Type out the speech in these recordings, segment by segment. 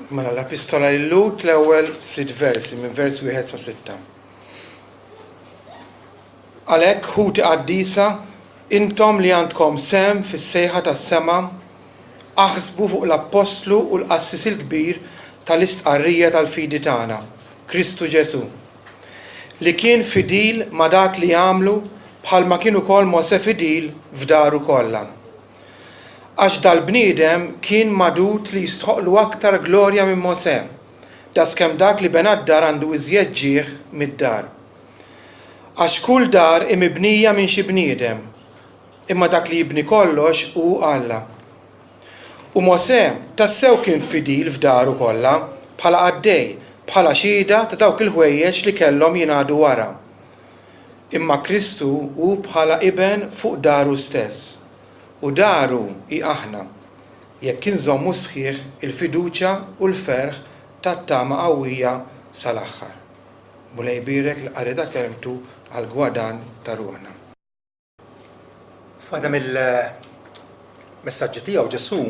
Mela l-epistola lil Lut l-ewwel 6 versi minn vers 1 sa 6. Għalhekk ħuti qaddisa intom li għandkom sem fis-sejħa tas-sema aħsbu fuq l-Apostlu u l-Qassis il-Kbir tal-istqarrija tal-fidi tagħna, Kristu Ġesu, li kien fidil ma' dak li jagħmlu bħalma kien ukoll Mosè fidil f'daru kollha. Għax dal-bniedem kien madut li jistħoqlu aktar glorja minn Mosè, daskemm dak li bena d-dar għandu iżjed ġieħ mid-dar. Għax kull dar imibnija minn xi bniedem, imma dak li jibni kollox hu Alla. U Mosè tassew kien fidil f'daru kollha bħala għaddej, bħala xhieda ta' dawk il-ħwejjeġ li kellhom jingħadu wara. Imma Kristu hu bħala iben fuq daru stess. U daru hi aħna, jekk inżommu sħiħ il-fiduċja u l-ferħ tat-tama qawwija sal-aħħar. Mulej birek li qarida kelmtu għall-gwadan ta' ruħna. F'waħda mill-messaġġi tiegħu Ġesu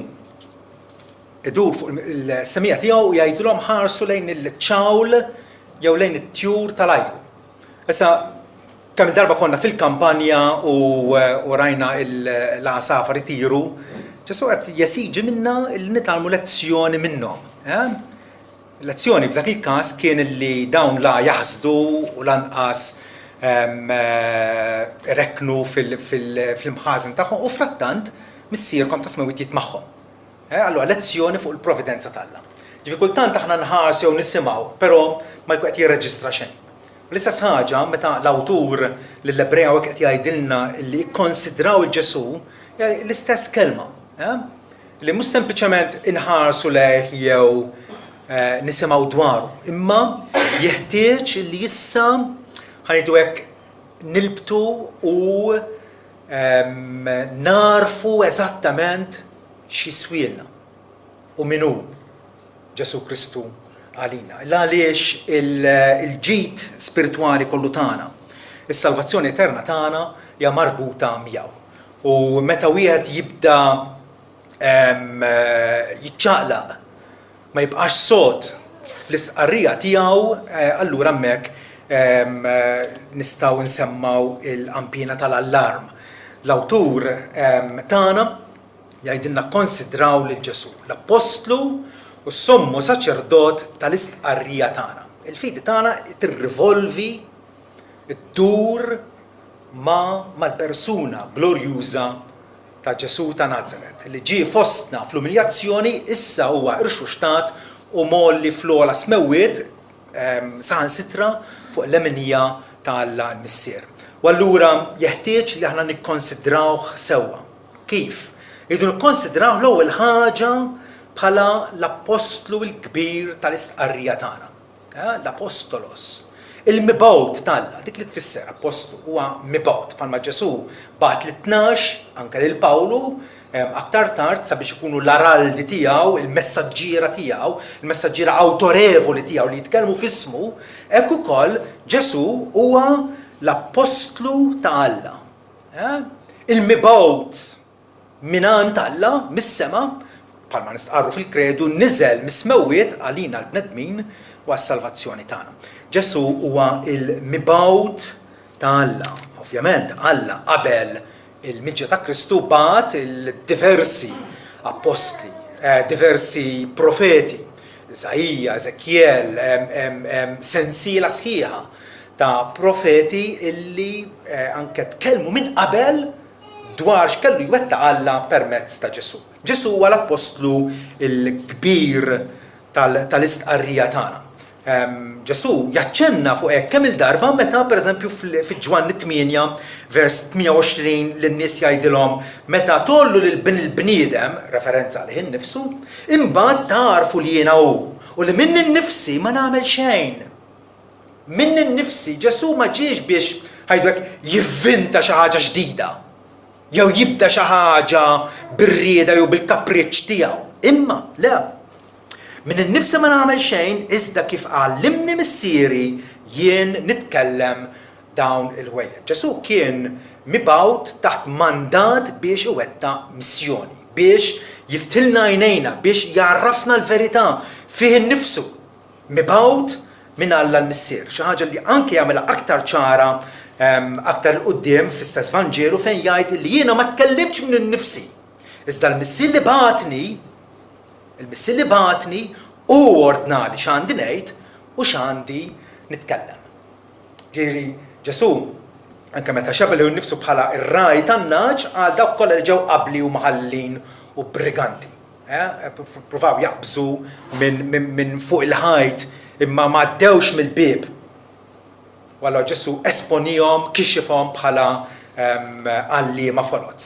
idur fuq il-semija tiegħu jgħidulhom ħarsu lejn il-ċawl jew lejn it-tjur tal-ajru. Issa kemm il-darba konna fil-kampanja u rajna l-għasafar itiru, Ġesu qed jesiġi minna li nitalmu lezzjoni minnhom. Lezzjoni f'dak il-każ kien li dawn la jaħsdu u lanqas reknu fil-mħażin tagħhom u frattant missierkom ta' smewitiet magħhom. Allura lezzjoni fuq il-providenza tagħha. Ġifi kultant aħna nħarsu jew nisimgħu, però ma jkun qed jirreġistra xejn. L-istess ħaġa meta l-awtur lill-Ebrea qed jgħidilna li jikkonsidraw il-Ġesu l-istess kelma, li mhux sempliċement inħarsu lejh jew nisimgħu dwaru, imma jeħtieġ li issa ħanidu hekk nilbtu u narfu eżattament x'iswielna u min hu Ġesu Kristu għalina. Għaliex il-ġid spirituali kollu tagħna, is-salvazzjoni eterna tagħna hija marbuta miegħu. U meta wieħed jibda jiċċaqlaq ma jibqax sod fl-istqarrija tiegħu, allura hemmhekk nistgħu nsemmaw il-qampina tal-allarm. L-awtur tagħna jgħidilna konsidraw lil Ġesu, l-Apostlu u s-sommu saċerdot tal-istqarrija tagħna. Il-fidi tagħna tirrivolvi iddur mal-persuna glorjuża ta' Ġesu ta' Nazaret, li ġie fostna fl-umiljazzjoni issa huwa irxuxtat u molli fl-ogħla smewwiet saħansitra fuq l-emenija tal-missier. U allura jeħtieġ li aħna nikkonsidrawh sewwa. Kif? Irridu nikkonsidraw l-ewwel ħaġa bħala l-Apostlu l-Kbir tal-istqarrija tagħna. L-Apostolos. Il-mibgħut tagħna, dik li tfisser Apostlu huwa mibgħut bħalma Ġesu bagħat l-12 anke lil Pawlu aktar tard sabiex ikunu l-araldi tiegħu, il-messaġġiera tiegħu, il-messaġġiera awtorevoli tiegħu li jitkellmu f'ismu, hekk ukoll Ġesu huwa l-Apostlu ta' Alla. Il-mibgħut minant Alla mis-sema bħalma nistqarru fil-kredu niżel mis-smewwiet għalina l-bnedmin u għas-salvazzjoni tagħna. Ġesu huwa il-mibgħut ta' Alla. Ovvjament Alla qabel il-miġġa ta' Kristu bagħat il-diversi apostli, diversi profeti, Isaija, Eżekjel, sensiela sħiħa ta' profeti illi anke tkellmu minn qabel dwar x'kellu jwettaq Alla permezz ta' Ġesu. Ġesu huwa l-Apostlu l-Kbir tal-istqarrija tagħna. Ġesu jaċċenna fuq hekk kemm il-darba meta pereżempju fil-Ġwanni 8 vers 28 lin-nies jgħidilhom meta tollu lil il-bniedem, referenza għalih innifsu, imbagħad tarfu li jiena hu u li minn innifsi ma nagħmel xejn. Minn innifsi Ġesu ma ġiex biex ħajdu hekk jivvinta xi ħaġa ġdida. Jew jibda xi ħaġa bir-rieda jew bil-kapriċċ tiegħu. Imma le. Min innifsi ma nagħmel xejn iżda kif għallimni missieri jien nitkellem dawn il-ħwejjeġ. Ġesu kien mibgħut taħt mandat biex iwettaq missjoni, biex jiftilna għajnejna, biex jarrafna l-verità fih innifsu mibgħut minn Alla l-Missier. Xi ħaġa li anke jagħmilha aktar ċara aktar l-qudiem fl-istess Vanġelu fejn jgħid li jiena ma tkellimx minn innifsi. Iżda l-Missier li bagħatni u ordnali x'għandi ngħid u x'għandi nitkellem. Ġieli Ġesu anke meta xebel innifsu bħala ir-raj tan-naġ għal dawk kollha li ġew qabli u maħallin u briganti. Provaw jaqbżu minn fuq il-ħajt imma ma għaddewx mill-bieb. Walla Ġesu esponihom, kixifhom bħala għalliema folozz.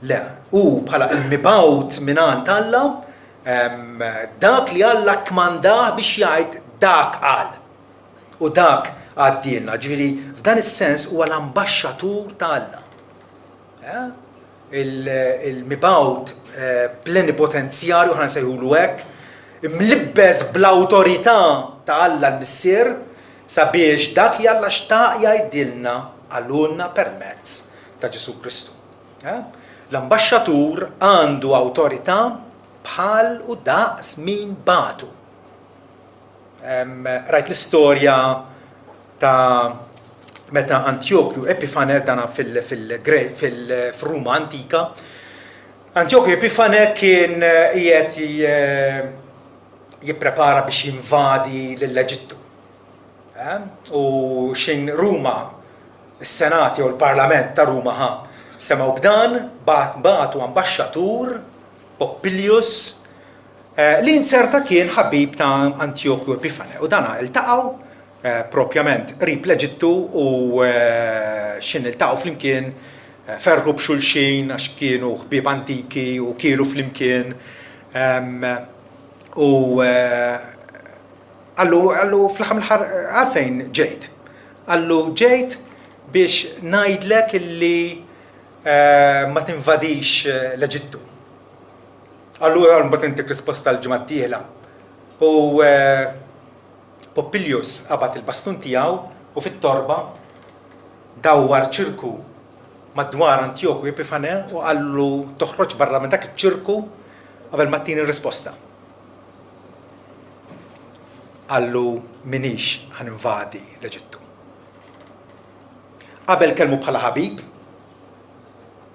Le, u bħala il-mibgħut mingħand Alla dak li Alla kmandah biex jgħid dak qal. U dak għaddilna. Ġifieri f'dan is-sens huwa l-ambaxxatur ta' Alla. Il-mibgħut plenipotenzjarju ħan nsejħulu hekk, imlibbes bl-awtorità ta' Alla l-Missier sabiex dak li Alla xtaq jgħidilna għalulna permezz ta' Ġesu Kristu. L-ambaxxatur għandu awtorità bħal u daqs min bagħtu. Rajt l-istorja ta' meta Antjokju Epifane dana fil-Ruma antika. Antjokju Epifane kien qiegħed jipprepara biex jinvadi lill-Eġittu. U xin Ruma, is-Senat jew il-Parlament ta' Ruma semgħu b'dan bagħtu ambaxxatur Popilius li inserta kien ħabib ta' Antjokju Epifane. U dana iltaqgħu propjament qrib l-Eġittu u xin iltaqgħu flimkien ferru b'xulxin għax kienu ħbieb antiki u kielu flimkien u għallu fl-aħħar mill-aħħar għalfejn ġejt. Għallu ġejt biex ngħidlek illi ma tinvadix l-Eġittu. Għallu mbagħad intik risposta l-ġimgħa d-dieħla. U Popilius qabad il-bastun tiegħu u fit-torba dawwar ċirku madwar Antjokju Epifane u għallu toħroġ barra minn dak iċ-ċirku qabel ma tieni risposta. Għallu minix ħaninvadi l-Eġittu. Qabel kelmu bħala ħabib,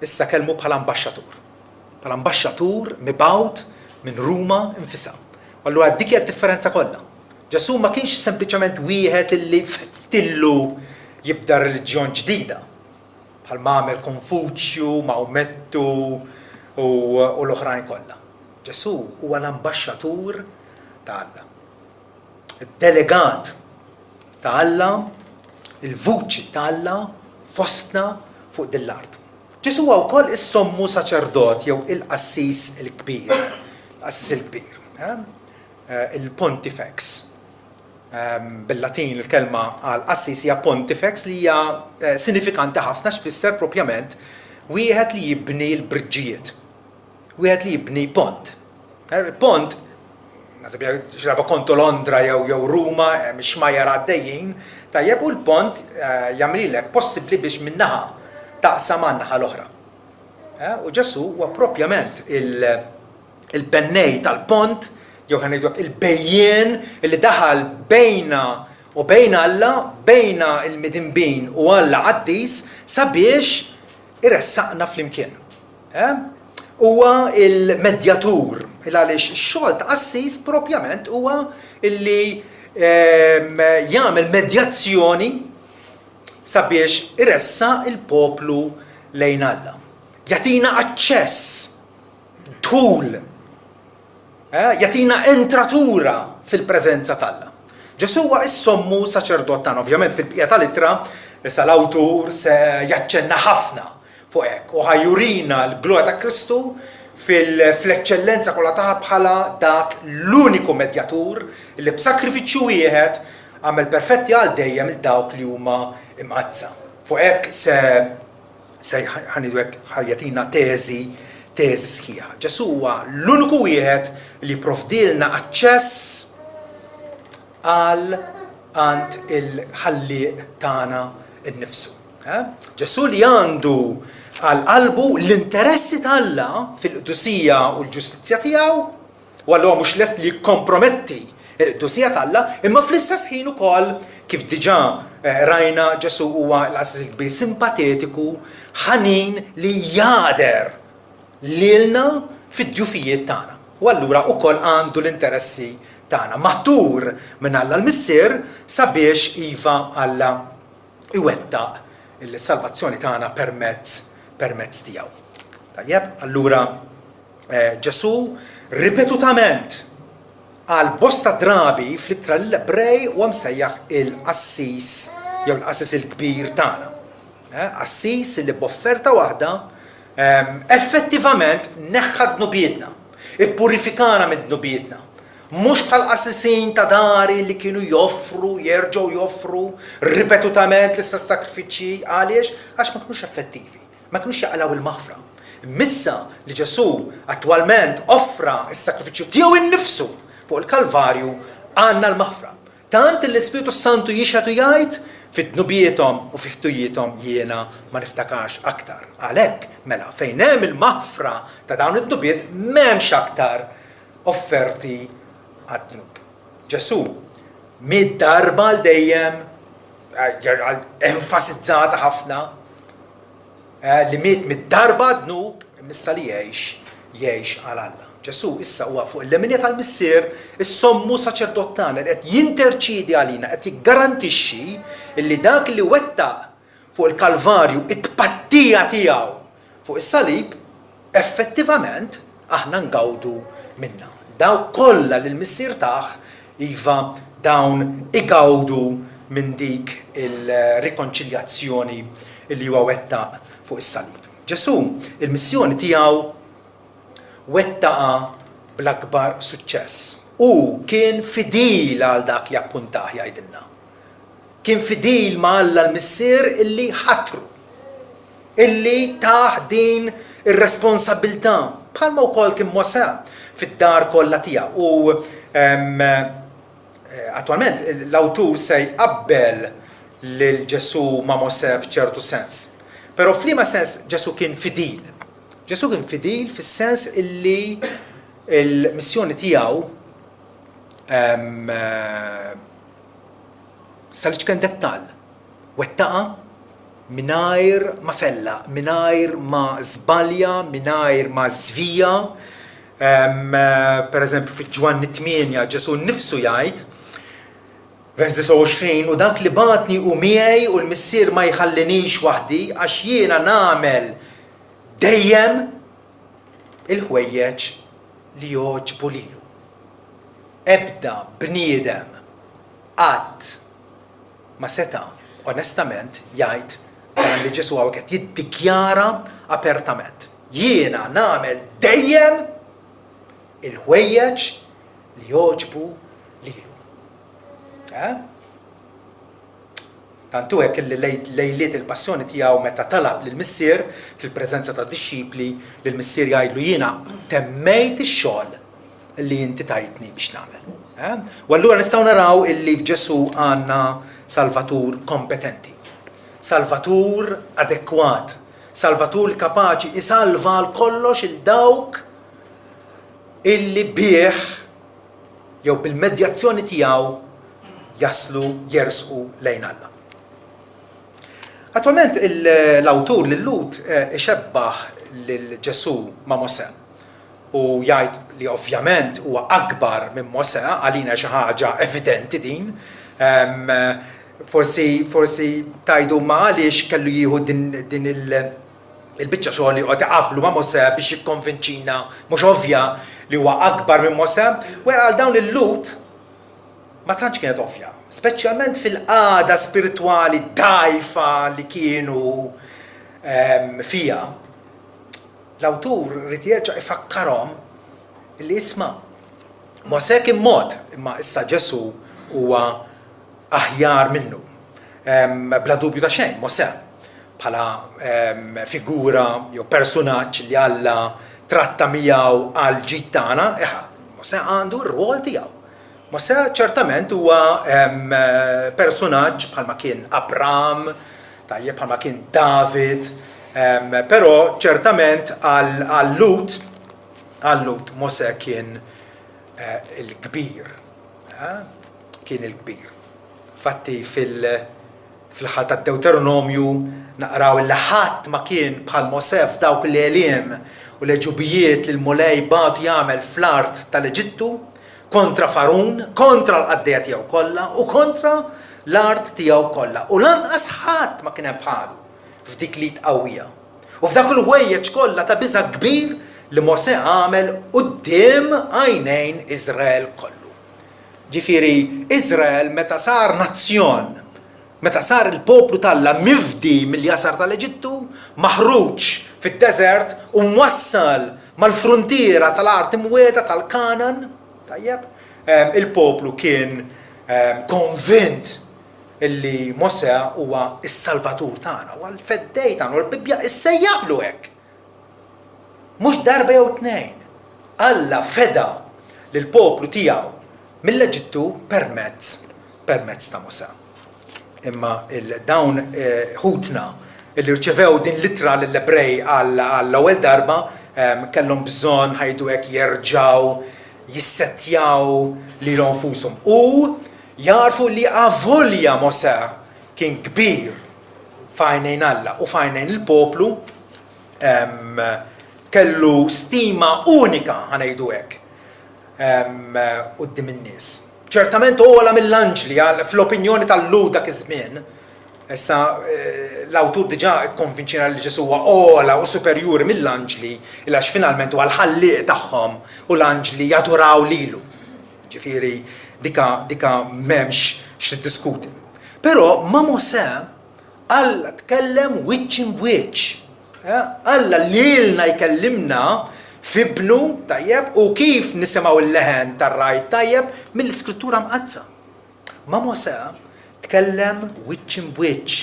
issa kelmu bħala ambaxxatur. Bħala ambaxxatur mibgħut minn Ruma infisha. Allura dik hija d-differenza kollha. Ġesu ma kienx sempliċement wieħed illi ftillu jibda reliġjon ġdida. Bħal ma għamel Konfuċju, Maomettu u l-oħrajn kollha. Ġesu huwa l-ambaxxatur ta' Alla. Id-delegat ta' Alla, il-vuċi ta' Alla fostna fuq dil-art. Ġesu huwa wkoll is-sommu saċerdot jew il-qassis il-kbir. L-qassis il-kbir. Il-Pontifex. Bil-Latin il-kelma għal qassis hija Pontifex li hija sinifikanti ħafna x'fisser propjament wieħed li jibni l-briġġijiet. Wieħed li jibni pont. Pont nasib xraba kontu Londra jew Ruma mhix majjar għaddejjin, tajjeb u l-pont jagħmlilek possibbli biex minnaħa taqsam għan-naħa l-oħra. U Ġesu huwa propjament il-bennej tal-pont jew ħanejdu il-bejjien li daħal bejna u bejn Alla, bejna il-midinbin u Alla qaddis sabiex iressaqna flimkien. Huwa il-medjatur, għaliex ix-xogħol ta' qassis propjament huwa illi jagħmel medjazzjoni sabiex iressa il-poplu lejn Alla. Jatina aċċess, dħul, jatina entratura fil-preżenza tagħha. Ġesu huwa is-sommu saċerdot tagħna, ovvjament fil-bqija tal-ittra issa l-awtur se jaċċenna ħafna fuq hekk u ħajjurina l-gloria ta' Kristu fil-eċċellenza kollha tagħha bħala dak l-uniku medjatur li b'sakrifiċċju wieħed għamel perfetti għal dejjem il-dawk li huma imqazza. Fuq hekk se ħanidu hekk ħajjatina teżi sħiħa. Ġesu huwa l-uniku wieħed li provdilna aċċess għal għand il-ħalliq tagħna innifsu. Ġesu li għandu għal qalbu l-interessi tal-Alla fil-qdusija u l-ġustizzja tiegħu u allura mhux lest li jikkomprometti Il-qdusija tal-Alla, imma fl-istess ħin ukoll kif diġà rajna Ġesu huwa l-Qassis il-Kbir simpatetiku, ħanin li jader lilna fid-djufijiet tagħna. U allura wkoll għandu l-interessi tagħna. Maħtur minn Alla l-Missier sabiex iva Alla iwettaq il-salvazzjoni tagħna permezz tiegħu. Tajjeb, allura Ġesu ripetutament għal bosta drabi fl-ittra l-Ebrej u msejjaħ il-Qassis jew l-Qassis il-Kbir tagħna. Qassis li b'offerta waħda effettivament neħħa dnubietna, ippurifikana mid-dnubietna. Mhux bħal qassisin ta' dari li kienu joffru, jerġgħu joffru ripetutament l-istess sakrifiċċji għaliex għax ma kinux effettivi, ma kinux jaqlaw il-maħfra. Missa li Ġesu attwalment offra s-sakrifiċċju tiegħu innifsu fuq il-Kalvarju għandna l-maħfra. Tant l-Ispiritu Santu jixħatu jgħid fit-dnubietom u fiħtujietom jiena ma niftakarx aktar. Għalhekk mela fejn hemm il-maħfra ta' dawn id-dnubiet m'hemmx aktar offerti għad-dnub. Ġesu mid-darba l dejjem enfasizzata ħafna li miet mid-darba dnub missa li jgħix għal Alla. Ġesu issa huwa fuq il-leminja tal-Missier is-sommu saċerdot tagħna li qed jinterċidi għalina, qed jiggarantixxi li dak li wettaq fuq il-Kalvarju it-tpattija tiegħu fuq is-salib effettivament aħna ngawdu minnha. Daw kollha li l-Missier taħ iva dawn igawdu minn dik il-rikonċiljazzjoni li huwa wettaq fuq is-salib. Ġesu il-missjoni tiegħu wettaqa bl-akbar suċċess u kien fidil għal dak li appuntaħ jgħidilna. Kien fidil ma' Alla l-Missier illi ħatru, illi taħ din ir-responsabilità bħalma wkoll kien Mosè fid-dar kollha tiegħu. U attwalment l-awtur se jqabbel lil Ġesu ma' Mosè f'ċertu sens. Però f'liema sens Ġesu kien fidil. Ġesu kien fidil fis-sens illi il-missjoni tiegħu saliċ kien dettall. Wettaqa mingħajr ma fella, mingħajr ma żbalja, mingħajr ma żvija. Pereżempju fiġ-Ġwanni 8 Ġesu nnifsu jgħid vers 29 u dak li batni u miegħi u l-Missier ma jħallinix waħdi għax jiena nagħmel dejjem il-ħwejjeġ li joġbu lilu. Ebda bniedem qatt ma seta onestament jgħid dan li Ġesu hawnhekk qed jiddikjara apertament. Jiena nagħmel dejjem il-ħwejjeġ li joġbu lilu. Tantu hekk li lejliet il-passjoni tiegħu meta talab lill-Missier fil-preżenza tad-dixxipli li l-Missier jgħidlu jiena temmejt ix-xogħol li inti tajtni biex nagħmel. U allura nistgħu naraw illi f'Ġesu għandna Salvatur kompetenti, Salvatur adekwat, Salvatur kapaċi isalva l-kollox il-dawk illi bih jew bil-medjazzjoni tiegħu jaslu jersqu lejn Alla. Attualment l-awtur Lut ixebbaħ lil Ġesu ma' Mosè u jgħid li ovvjament huwa akbar minn Mosè, għalina xi ħaġa evidenti din. Forsi tajdu ma għaliex kellu jieħu din il-biċċa xogħol li qed iqabblu ma' Mosè biex jikkonvinċina mhux ovvja li huwa akbar minn Mosè. Għal dawn il-Lut ma tantx kienet ovvja, speċjalment fil-qagħda spiritwali dgħajfa li kienu fija. L-awtur rid jerġa' ifakkarhom li isma' Mosè kien mod, imma issa Ġesu huwa aħjar minnu. Bla dubju ta' xejn, Mosè bħala figura jew personaġġ li Alla tratta miegħu għal ġid tagħna, Mosè għandu r-rwol tiegħu. Mosè ċertament huwa personaġġ bħalma kien Abram, tajjeb bħalma kien David, però ċertament għal Lut Mosè kien il-kbir. Kien il-kbir. Fatti fil-ħadd tad-Deuteronomju naqraw li ħadd ma kien bħal Mosè f'dawk l-għeliem u l-Eġubijiet li l-mulej batu jagħmel fl-art tal-Eġittu kontra Farun, kontra l-qaddejja tiegħu kollha u kontra l-art tiegħu kollha. U lanqas ħadd ma kien hemm bħalu f'dik li tqawwija. U f'dak il-ħwejjeġ kollha ta' biża' kbir li Mosè għamel quddiem għajnejn Iżrael kollu. Ġifieri Iżrael meta sar nazzjon, meta sar il-poplu talla mifdi mill-jasar tal-Eġittu, maħruġ fid-deżert u mwassal mal-frontiera tal-art imwieta tal-Kanan, tajjeb, il-poplu kien konvint illi Mosè huwa s-salvatur tagħna, huwa l-feddej tagħna, u l-Bibja issejjaħlu hekk. Mhux darba jew tnejn. Alla feda lill-poplu tiegħu mill-Eġittu permezz ta' Mosè. Imma dawn ħutna li rċevew din litra lill-Ebrej għall-ewwel darba kellhom bżonn ħajdu hekk jerġgħu jissettjaw lilhom nfushom. U jarfu li avolja Mosè kien kbir f'għajnejn Alla u f'għajnejn il-poplu kellu stima unika ħanejdu hekk quddiem in-nies. ċertament ogħla mill-anġli fl-opinjoni tal-lu dak iż-żmien. Issa l-awtur diġà kkonvinċina li Ġesu huwa ogħla u superjuri mill-anġli għax finalment huwa l-ħallieq tagħhom u l-anġli jaduraw lilu. Ġifieri dika m'hemmx x'tiddiskuti. Però ma' Mosè Alla tkellem wiċċ imwiċċ. Alla lilna jkellimna fibnu tajjeb u kif nisimgħu l-leħen tar-rajt tajjeb mill-iskrittura mqazza. Ma' Mosè tkellem wiċċ imwiċċ.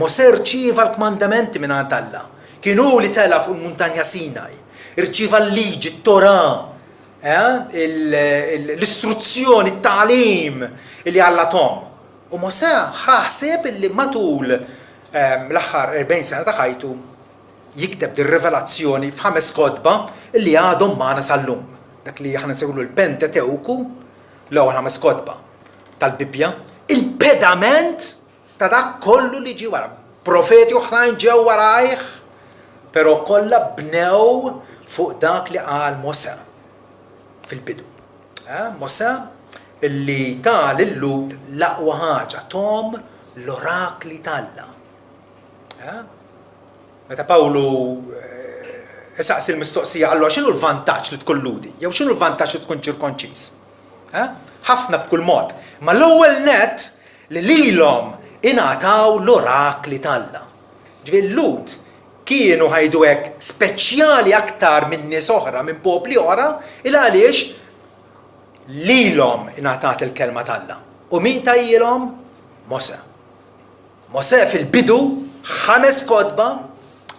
Mosè rċieva l-kmandamenti mingħand Alla. Kienu li tela fuq il-muntanja Sinaj. Irċieva l-liġi, t-Torah, l-istruzzjoni, it-tagħlim li Alla tom. U Mosè ħaħseb li matul l-aħħar 40 sena ta' ħajtu jikteb din rivelazzjoni f'5 kotba li għadhom magħna sal-lum. Dak li aħna nsegħulu l-Pentateuku, l-ewwel 5 kotba tal-Bibja, il-pedament ta' dak kollu li ġie wara. Profeti oħrajn ġew warajh, però kollha bnew fuq dak li qal Mosè fil-bidu. Mosè illi ta' lil-Lut l-aqwa ħaġa tom l-orakli tal-Alla. Meta Pawlu isaqsi l-mistoqsija għallu x'inhu l-vantaġġ li tkun ludi, jew x'inhu l-vantaġġ li tkun ċirkonċiż? Ħafna b'kull mod. Ma l-ewwel nett li lilhom ingħataw l-orakli tal-Alla. Ġifieri Lut kienu ħajdu hekk speċjali aktar minn nies oħra, minn popli oħra, il għaliex lilhom ingħatat il-kelma tal-Alla. U min tajjilhom? Mosè. Mosè fil-bidu 5 kotba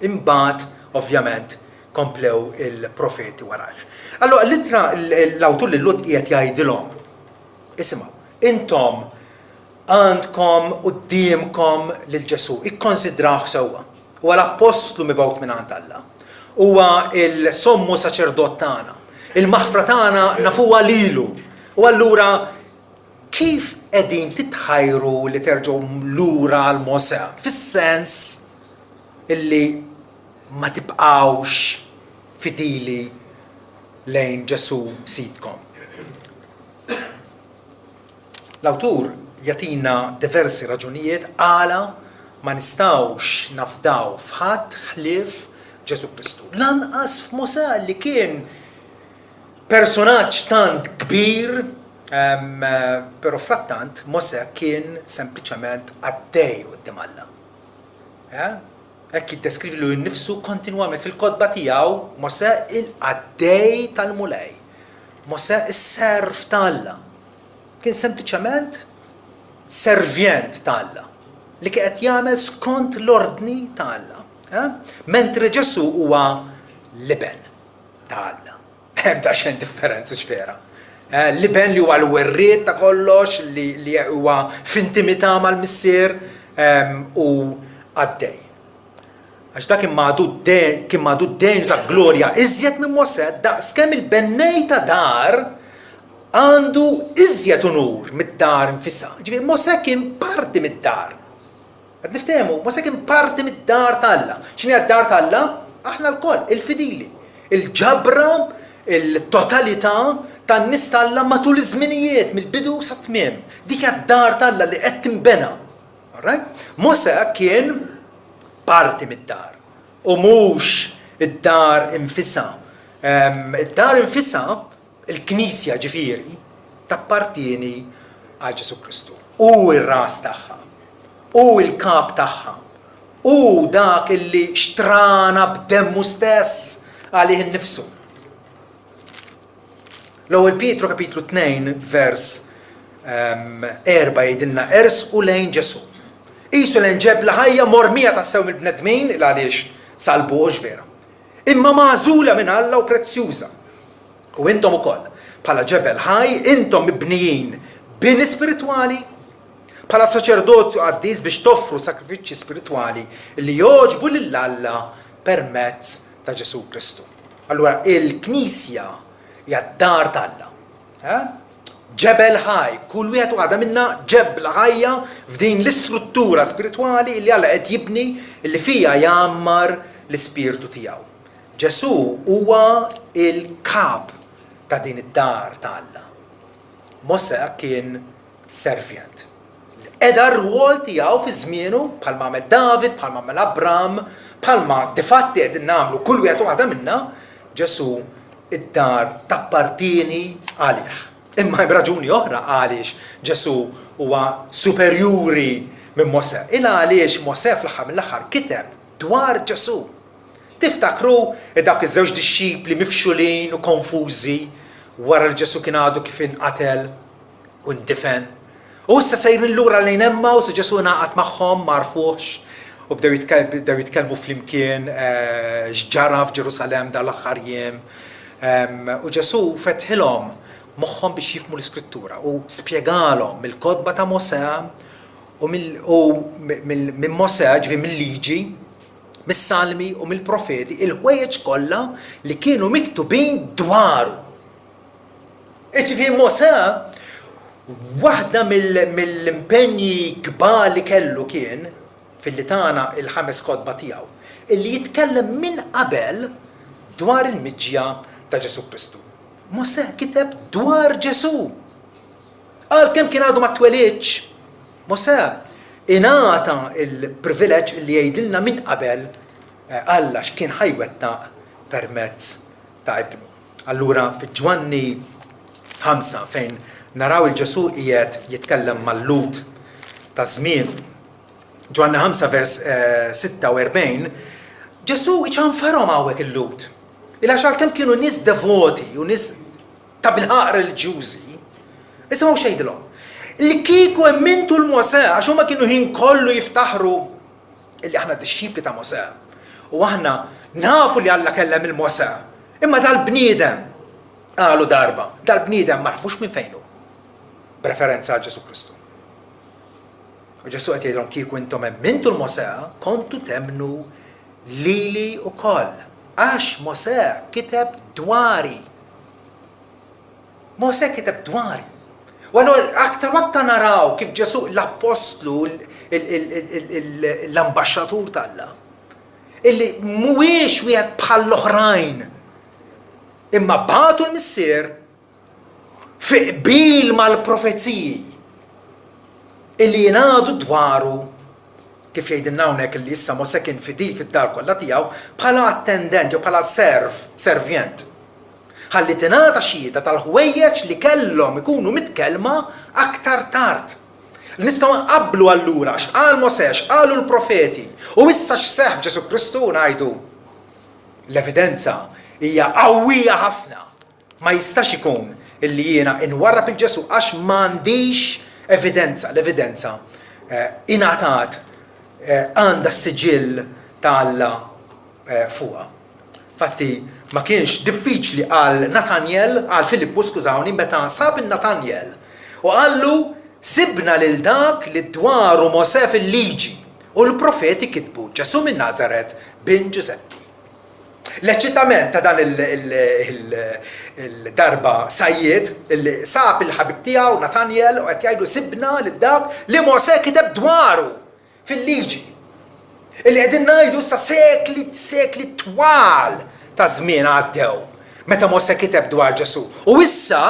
imbagħad ovvjament komplew il-profeti warajh. Allura l-ittra l-awtur li Lut qiegħed jgħidilhom. Isimgħu, intom għandkom qudiemkom lil Ġesu, ikkonsidrawh sewwa. Huwa l-apostlu mibgħut mingħand Alla. Huwa il-sommu saċerdot tagħna. Il-maħfra tagħna nafuha lilu. U allura kif qegħdin titħajru li terġgħu lura għal Mosè fis-sens illi ma tibqgħux fidili lejn Ġesu sidkom. L-awtur jagħtina diversi raġunijiet għala ma nistgħux nafdaw f'ħadd ħlief Ġesu Kristu. Lanqas f'Mosè li kien personaġġ tant kbir, però frattant Mosè kien sempliċement għaddej quddiem Alla. Hekk jiddeskrivi nnifsu kontinwament fil-kotba tiegħu Mosè il-għaddej tal-mulej. Mosè is-serv tal-Alla. Kien sempliċement servjent tal-Alla li qed jagħmel skont l-ordni tal-Alla. Mentri Ġesu huwa liben tal-Alla. Hemm ta' xejn differenza x'vera. Liben li huwa l-werriet ta' kollox li huwa f'intimità mal-missier u għaddej. Għax dak kien magħdu d-dejn ta' glorja iżjed minn Mosè daqskemm il-bennej ta' dar għandu iżjed unur mid-dar infissa. Ġifieri Mosè kien parti mid-dar. Qed niftehmu, Mosè kien parti mid-dar tal-Alla. X'inhi d-dar tal-Alla? Aħna l-koll, il-fidili. Il-ġabra, il-totalità tan-nies tal-Alla matul iż-żminijiet mill-bidu sa tmiem. Dik d-dar tal-Alla li qed tinbena. Alright? Mosè kien parti mid-dar u mhux id-dar infissa. Id-dar infissa, il-Knisja ġifieri, tappartieni għal Ġesu Kristu. U r-ras tagħha, u l-kap tagħha, u dak illi xtrana b'demmu stess għalih innifsu. L-ewwel Pietru kapitlu 2 vers 4 jgħidilna ersqu lejn Ġesu. Qisu lejn ġebla ħajja mormija tassew mill-bnedmin il għaliex salbuhx vera. Imma magħżula minn Alla u prezzjuża. U intom ukoll bħala ġebel ħaj intom mibnijin bini spiritwali bħala saċerdozju qaddis biex toffru sakrifiċċji spiritwali li jogħġbu lill-Alla permezz ta' Ġesu Kristu. Allura il-Knisja hija d-dar tal-Alla. Ġebel ħaj, kull wieħed waħda minna ġebla ħajja f'din l-istruttura spiritwali li Alla qed jibni li fija jammar l-ispirtu tiegħu. Ġesu huwa il-kap ta' din id-dar ta' Alla. Mosè kien servjent. Eda r-rwol tiegħu fi żmienu bħalma għamel David, bħalma għamel Abram, bħalma difatti qegħdin nagħmlu kull wieħed waħda minna, Ġesu id-dar tappartieni għalih. Imma hemm raġuni oħra għaliex Ġesu huwa superjuri minn Mosè. Ila għaliex Mosè fl-aħħar mill-aħħar kiteb dwar Ġesu. Tiftakru dawk iż-żewġ dixxipli mifxulin u konfużi wara li Ġesu kien għadu kif inqatel u ndifen. U issa sejrin lura lejn Emma u Ġesu ngħaqad magħhom marfuħx u bdew jitkellmu flimkien x'ġara f'Ġerusalemm dan l-aħħar jiem. U Ġesu fetħilhom moħħom biex jifhmu l-iskrittura u spjegalhom mill-kodba ta' Mosè u minn Mosè ġifieri mill-liġi, mis-salmi u mill-profeti il-ħwejjeġ kollha li kienu miktubin dwaru. Ġifieri Mosè waħda mill-impenji kbar li kellu kien fil-li tagħna il-5 kodba tiegħu illi jitkellem minn qabel dwar il-miġja ta' Ġesu Kristu. Mosè kiteb dwar Ġesu. Qal kemm kien għadu ma twelidx. Mosè ingħata il-privileġġ li jgħidilna minn qabel Alla x'kien ħajwettaq permezz ta' ibnu. Allura fiġġwanni 5 fejn naraw il-Ġesu qiegħed jitkellem mal-Lut ta' żmien. Ġwanni 5 vers 46, Ġesu iċanfarhom hawnhekk il-Lut. Il-għax għal-kem kienu nis devoti u nis ta' bil-ħaq reliġjużi, isimgħu xejdilhom. Li kieku emmintu l-Mosè, għax huma kienu ħin kollu jiftaħru illi aħna dixxipli ta' Mosè. U aħna nafu li Alla kellem il-Mosè. Imma dal-bniedem qalu darba, dal-bniedem ma nafux minn fejn hu. Preferenza għal Ġesu Kristu. U Ġesu qed jgħidilhom kieku intom emmintu l-Mosè, kontu temnu lili ukoll. Għax Mosè kiteb dwari. Mosè kiteb dwari. U aktar naraw kif Ġesu l-apostlu, l-ambasċatur tal-Alla, illi mhuwiex wieħed bħal l-oħrajn, imma bagħtu l-missier fi qbil mal-profeziji illi jingħadu dwaru kif jgħidilna hawnhekk illi issa Mosè kien fidil fid-dar kollha tiegħu bħala attendent jew bħala servjent. Ħalli tingħata xhieda tal-ħwejjeġ li kellhom ikunu mitkellma aktar tard. Nistgħu nqabblu allura x'qal Mosè, x'qalu l-profeti u issa x'seħħ Ġesu Kristu ngħidu. L-evidenza hija qawwija ħafna. Ma jistax ikun illi jiena inwarrab il-Ġesu għax m'għandix evidenza. L-evidenza ingħatat għandha s-siġill ta' Alla fuqha. Fatti ma kienx diffiċli għal Natanjel, għal Filippu skużawni, meta sab Natanjel u għallu sibna lil dak li dwaru Mosè fil-liġi u l-profeti kitbu Ġesu minn Nazaret bin Ġuseppi. l-eċitament ta' dan il-darba sajjiet illi sab il-ħabib tiegħu Nathaniel u qed jgħidu sibna lil dak li Mosè kiteb dwaru fil-liġi. Illi qegħdin ngħidu sa sekli twal ta' żmien għaddew meta Mosè kiteb dwar Ġesu. U issa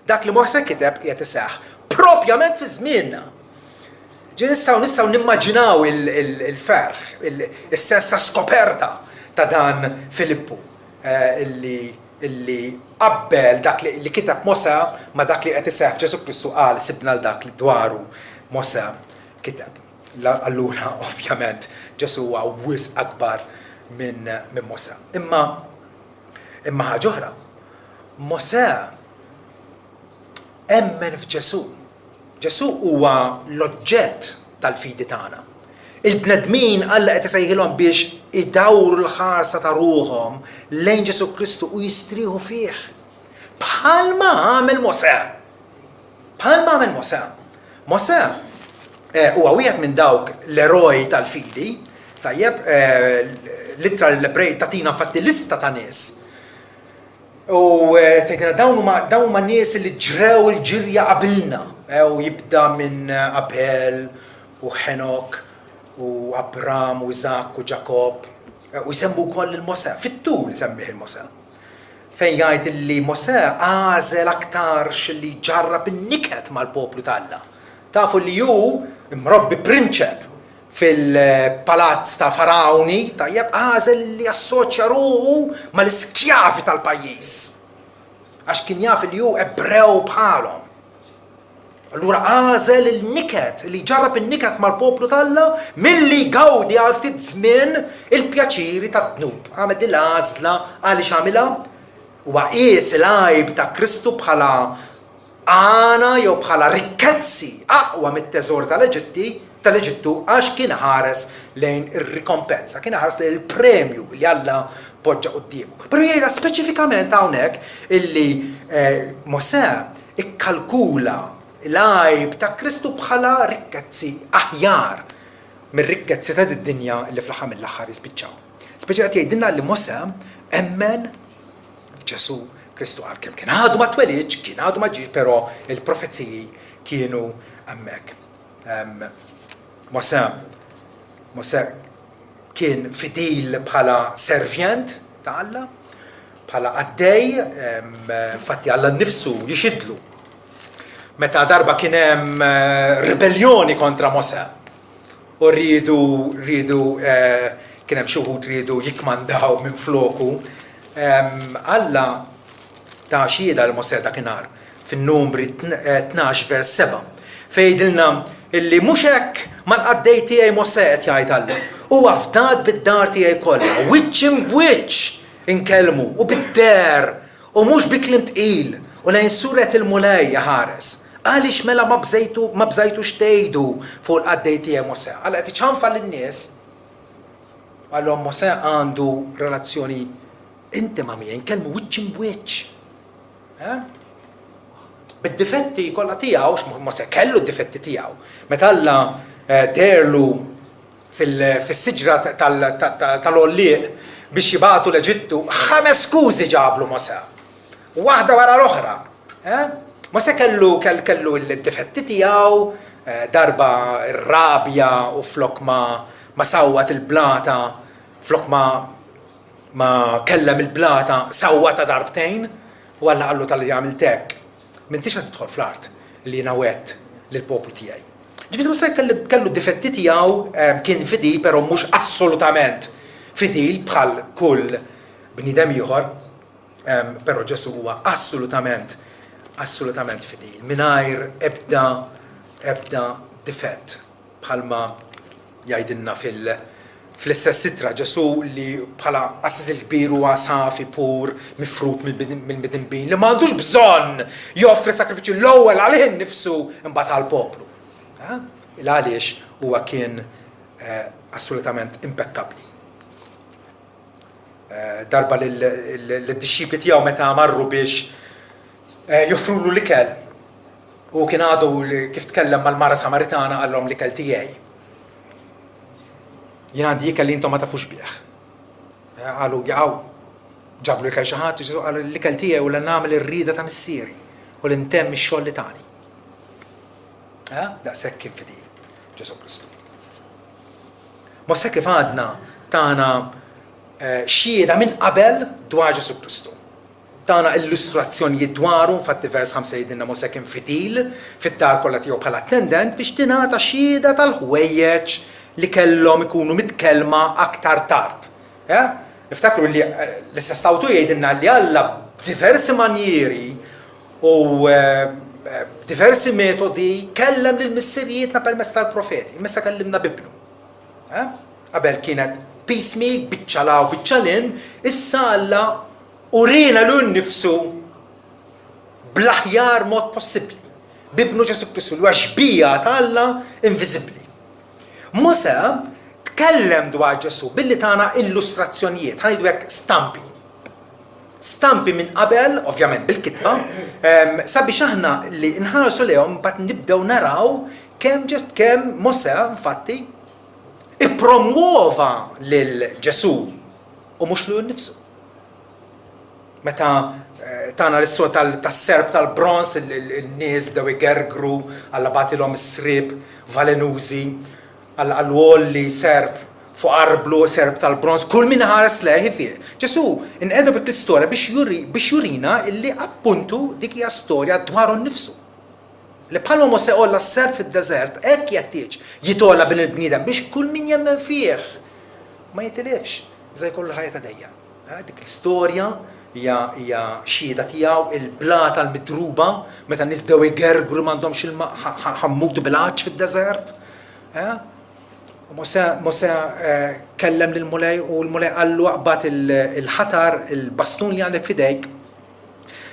dak li Mosè kiteb qiegħed iseħħ propjament fi żmienna. Nistgħu nimmaġinaw il-ferħ, is-sens ta' skoperta ta' dan Filippu illi qabbel dak li kiteb Mosè ma dak li qed iseħħ Ġesu Kristu qal sibna l dak li dwaru Mosè kiteb. Allura ovvjament Ġesu huwa wisq akbar minn Mosè. Imma ħaġa oħra, Mosè emmen f'Ġesu. Ġesu huwa l-oġġett tal-fidi tagħna. Il-bnedmin Alla qed isejħilhom biex idawru l-ħarsa ta' ruħhom lejn Ġesu Kristu u jistrieħu fih. Bħalma għamel Mosè. Mosè huwa wieħed minn dawk l-eroj tal-fidi, tajjeb l-ittra l-Ebrej tagħtina fatti lista ta' nies. U tgħidilna dawn ma' nies li ġrew il-ġirja qabilna. U jibda minn Abel u Henok u Abram u Isaac u Ġakob u jsemmu wkoll il-Mosè, fit-tul jsemmih il-Mosè. Fejn jgħid li Mosè għażel aktar xilli ġarrab in-niket mal-poplu tal-Alla. Tafu li hu imrobbi prinċep fil-palazz ta' Farawni, tajjeb għażel li assoċja ruħu mal-iskjavi tal-pajjiż. Għax kien jaf li hu Ebrew bħalhom. Allura għażel il-niket, li ġarrab il-niket mal-poplu tal-Alla milli gawdi għal ftit żmien il-pjaċiri tad-dnub. Għamed il-għażla għaliex għamilha huwa qies il-għajb ta' Kristu bħala għana jew bħala rikkezzi aqwa mit-teżor tal-Eġittu għax kien ħares lejn ir-rikompensa, kien ħares lejn il-premju li Alla poġġa qudiemu. Però jgħidha speċifikament hawnhekk illi Mosè ikkalkula l-għajb ta' Kristu bħala rikkezzi aħjar mir-rikkezzi ta' id-dinja li fl-aħħar mill-aħħar jispiċċaw. Speċjalment jgħidilna li Mosè emmen f'Ġesu Kristu għalkemm kien għadu ma twelidx, kien għadu ma ġiex, però il-profezziji kienu hemmhekk. Mosè kien fidil bħala servjent ta' Alla, bħala għaddej, infatti Alla nnifsu jixidlu. Meta darba kien hemm ribellioni kontra Mosè u rridu kien hemm xi wħud rridu jikkmandaw minn floku, Alla ta' xieda l-Mosè dakinhar fin-Numri 12 vers 7 fejdilna illi mhux hekk mal-qaddej tiegħi Mosè qed jgħid Alla. Huwa fdad bid-dar tiegħi kollha, wiċċ imwiċċ inkellmu u bid-der u mhux bi kliem tqil u lejn suret il-mulejja ħares. Għaliex mela ma bżajtux tgħidu fuq l-qaddej tiegħi Mosè. Alla qed iċanfa lin-nies għallhom Mosè għandu relazzjoni intima miegħi, nkellmu wiċċ imwiċċ. Bid-difetti kollha tiegħu, Mosè kellu d-difetti tiegħu. Meta Alla derlu fis-siġra tal-Ollieq biex jibgħatu l-Eġittu, 5 skużi ġablu Mosè. Waħda wara l-oħra. Mosè kellu l-difetti tiegħu, darba r-rabja u flok ma sawwat il-blata, flok ma kellem il-blata sawwata darbtejn, u Alla qallu tal-li għamilt hekk. M'intix qed tidħol fl-art li nawett lill-poplu tiegħi. Ġifieri Mosè kellu d-difetti tiegħu, kien fidil però mhux assolutament fidil bħal kull bniedem ieħor, però Ġesu huwa assolutament fidil, mingħajr ebda difett bħalma jgħidilna fl-istess sitra Ġesu li bħala Assis il-kbir huwa safi pur mifrut mill-bidinbin li m'għandux bżonn joffri sakrifiċċju l-ewwel għalih innifsu imbagħad għall-poplu. Għaliex huwa kien assolutament impeccabbli. Darba l-disċipli tiegħu meta marru biex joffrulu l-ikel u kien għadu kif tkellem mal-mara Samaritana għallhom l-ikel tiegħi. Jien għandi ikel li intom ma tafux bih. Qalu jaqgħu ġablu l-ikel xi ħadd Ġesu qal l-ikel tiegħi u nagħmel ir-rieda ta' missieri u li ntemm ix-xogħol li tagħni. Daqshekk kien fidej Ġesu Kristu. Mosè kif għadna tagħna xhieda minn qabel dwar Ġesu Kristu. Tagħna illustrazzjonijiet dwaru, infatti vers 5 jgħidilna Mosè kien fidil fit-dar kollha tiegħu bħala attendent biex tingħata xhieda tal-ħwejjeġ li kellhom ikunu mitkellma aktar tard. Iftakru li l-istess awtur jgħidilna li Alla b'diversi manjieri u diversi metodi kellem lil missirijietna permezz tal-profeti, imissa kellimna bibnu. Qabel kienet peacemaking, biċċalaw, biċċalin, issa Alla urina l-nifsu bl-aħjar mod possibbli. Bibnu Ġesu Kristu li huwa xbija ta' Alla inviżibbli. Mosè tkellem dwar Ġesu billi tagħna illustrazzjonijiet, ħanidu hekk stampi. Stampi minn qabel, ovvjament bil-kitba, sabiex aħna li nħarsu lehom mbagħad nibdew naraw kemm Mosè infatti ippromuova lil Ġesu u mhux lil nnifsu. Meta tagħna l-istor tas-serb tal-bronz in-nies bdew igergru Alla bagħtilhom is-srieb valenużi għall-wolli serb fuq arblu serb tal-bronz, kull min ħares leħi fih. Ġesu inqeda bl-istorja biex jurina illi appuntu dik hija storja dwaru nnifsu. Li bħalma Mosè qolla s-serb fid-deżert hekk jeħtieġ jitolla bil bniedem biex kull min jemmen fih ma jitilifx iżda jkollu ħajja ta' dejja. Dik l-istorja hija xhieda tiegħu il-blata l-midruba meta nies bdew igergru m'għandhomx ħammudu bil-għaġġ fid-deżert. Mosè kellem lil mulej u l-mulej qallu aqbad il-ħatar il-bastun li għandek fidejk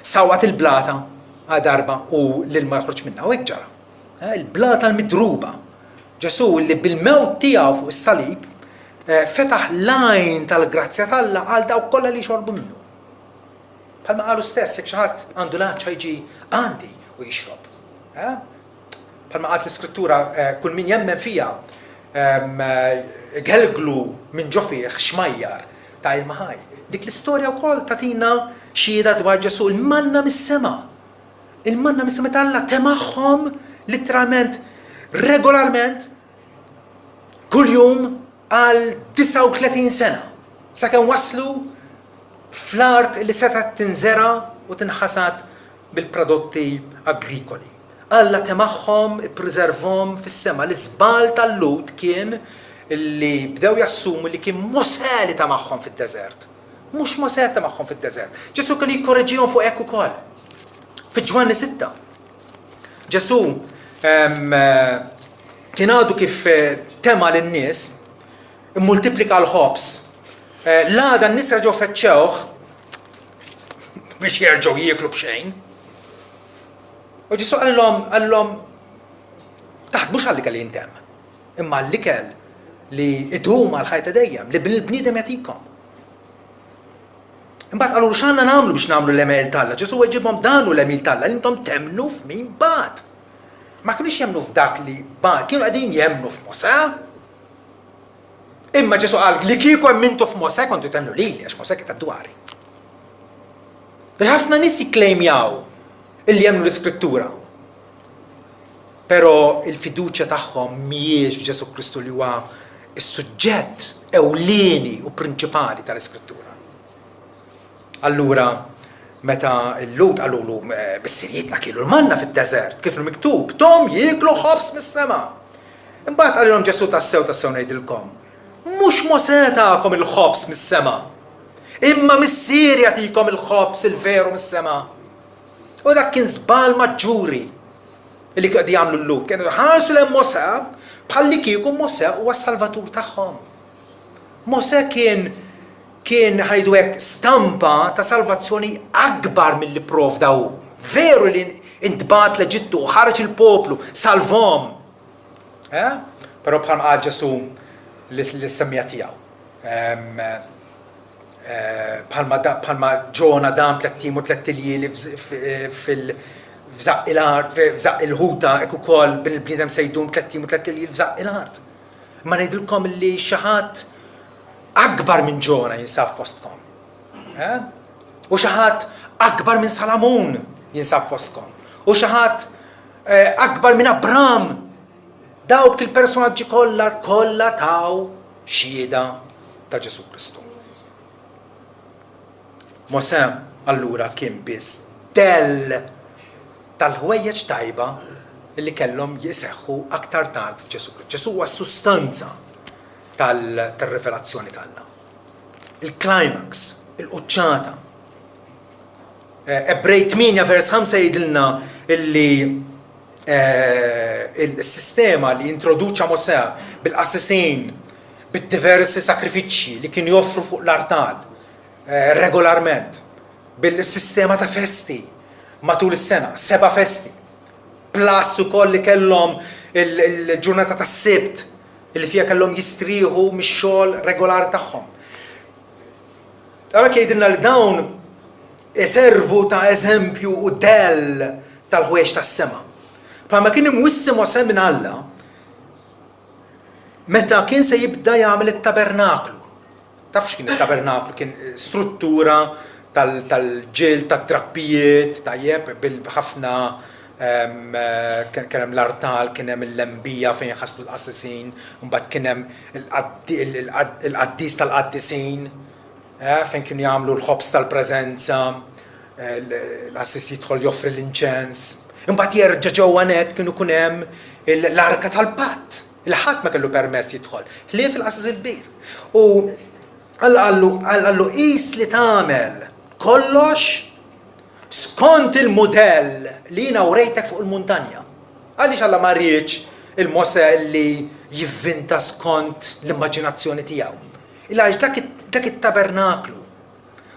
sawat il-blata għal darba u lil ma joħroġ minnha u hekk ġara. Il-blata l-midruba. Ġesu li bil-mewt tiegħu fuq is-salib fetaħ lajn tal-grazzja tal-Alla għal dawk kollha li jxorbu minnu. Bħalma qalu stess jekk xi ħadd għandu l-għaġġa jiġi għandi u jixrob. Bħalma qalt l-Iskrittura kull min jemmen fija gelglu minn ġo fih xmajjar ta' ilma ħaj. Dik l-istorja wkoll tagħtina xhieda dwar Ġesu il-manna mis-sema. Il-manna mis-sema Alla temaħħom litteralment regolarment kuljum għal 39 sena. Sakemm waslu fl-art li seta tinżera u tinħasad bil-prodotti agrikoli. Alla temaħħom, ippreservhom fis-sema. L-iżbal tal-Lut kien li bdew jassumu li kien Mosè li temaħħom fid-deżert. Mhux Mosè temaħħom fid-deżert. Ġesu kien jikkorreġihom fuq hekk ukoll. Fiġwanni 6. Ġesu kien għadu kif tema lin-nies immultiplika l-ħobs. L-għada n-nies reġgħu feċċewh biex jerġgħu jieklu b'xejn. U Ġesu għallhom taħdmux għall-ikel li jintemm, imma l-ikel li idum għal-ħajta dejjem li bil-bniedem jagħtikom. Imbagħad qalu x'għandna nagħmlu biex nagħmlu l-emel talla. Ġesu weġibhom dan l-emel talla li intom temnu f'min bad. Ma kienux jemnu f'dak li bad, kienu qegħdin jemnu f'Mosè. Imma Ġesu qal li kieku emmintu f'Mosè kontu temnu lili għax Mosè kitab dwari. Ħafna nies jikklejmjaw illi jemnu l-Iskrittura. Però il-fiduċja tagħhom mhijiex f'Ġesu Kristu li huwa s-suġġett ewlieni u prinċipali tal-Iskrittura. Allura meta l-Lut qalulu bis-sirjietna kielu l-manna fid-deżert kif miktub, tom jieklu ħobs mis-sema. Imbagħad qalilhom Ġesu tassew ngħidilkom. Mhux Mosè tagħkom il-ħobs mis-sema. Imma missier jagħtikom il-ħobs il-veru mis-sema. U dak kien żball maġġuri li qegħdu jagħmlu l-Lut. Kienu ħarsu lejn Mosè bħalli kieku Mosè huwa s-salvatur tagħhom. Mosè kien ħajdu hekk stampa ta' salvazzjoni akbar milli provda hu. Veru li intbagħat l-Eġittu, ħareġ il-poplu, salvhom. Però bħalma qal Ġesu l-semmija tiegħu. Bħalma Ġona dam 3 u 3 lieli f'żaq il-art, f'żaq il-ħuta, hekk ukoll bil-bniedem sejdum 3 u 3 lieli f'żaq il-art. Ma ngħidilkom li xi ħadd akbar minn Ġona jinsab fostkom. U xi ħadd akbar minn Salamun jinsab fostkom. U xi ħadd akbar minn Abram. Dawk il-personaġġi kollha taw xhieda ta' Ġesu Kristu. Mosè allura kien biss del tal-ħwejjeġ tajba li kellhom jiseħħu aktar tard f'Ġesu Kristu. Ġesu huwa s-sustanza tal-rivelazzjoni tagħna. Il-climax, il-quċċata. Ebrej 8 vers 5 jgħidilna illi il-sistema li introduċa Mosè bil-qassisin, bid-diversi sakrifiċċji li kienu joffru fuq l-artal regolarment, bil-sistema ta' festi matul is-sena, 7 festi, plus ukoll li kellhom il-ġurnata tas-sibt li fija kellhom jistrieħu mix-xogħol regolari tagħhom. Ara jgħidilna li dawn iservu ta' eżempju u del tal-ħwejjeġ tas-sema. Bħalma kien imwissi Mosè minn Alla meta kien se jibda jagħmel it-tabernaklu. Tafx kien it-tabernaklu kien struttura tal-ġild, tat-trappijiet, tajjeb bil-ħafna kien hemm l-artal, kien hemm il-lembija fejn ħaslu l-qassisin, mbagħad kien hemm il-qaddis tal-qaddisin, fejn kienu jagħmlu l-ħobs tal-preżenza, l-assis jidħol joffri l-inċens. Imbagħad jerġa' ġewwa net kienu kun hemm l-arka tal-patt. Il-ħadd ma kellu permess jidħol. Ħlief il-qasas il-kbir. U għallu qis li tagħmel kollox skont il-mudell li jiena wrejtek fuq il-muntanja. Għaliex Alla ma rridx il-Mosè li jivvinta skont l-immaġinazzjoni tiegħu. Il-għaliex dak it-tabernaklu